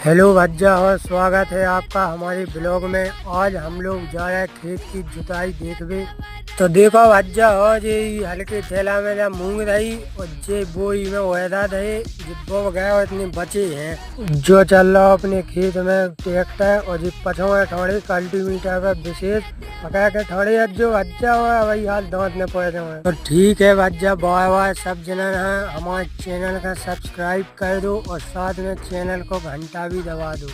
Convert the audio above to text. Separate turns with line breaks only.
Hello भज्जा और स्वागत है आपका हमारे ब्लॉग में। आज हम लोग जा रहे हैं खेत की जुताई देखने। तो देखो भज्जा हो जे हल्के थैला में जब मूंग रही और जे बोई में वेदा रहे जिब्बो गए और इतने बचे हैं जो चल रहा अपने खेत में ट्रैक्टर और जी पछुआ थोड़े कल्टीमीटर पर विशेष पका के थोड़े जो भज्जा हुआ वही हाल दांत में पड़े हुए। तो ठीक है भज्जा, बाय बाय। सब जन है हमारे चैनल का सब्सक्राइब कर दो और साथ में चैनल को घंटा भी दबा दो।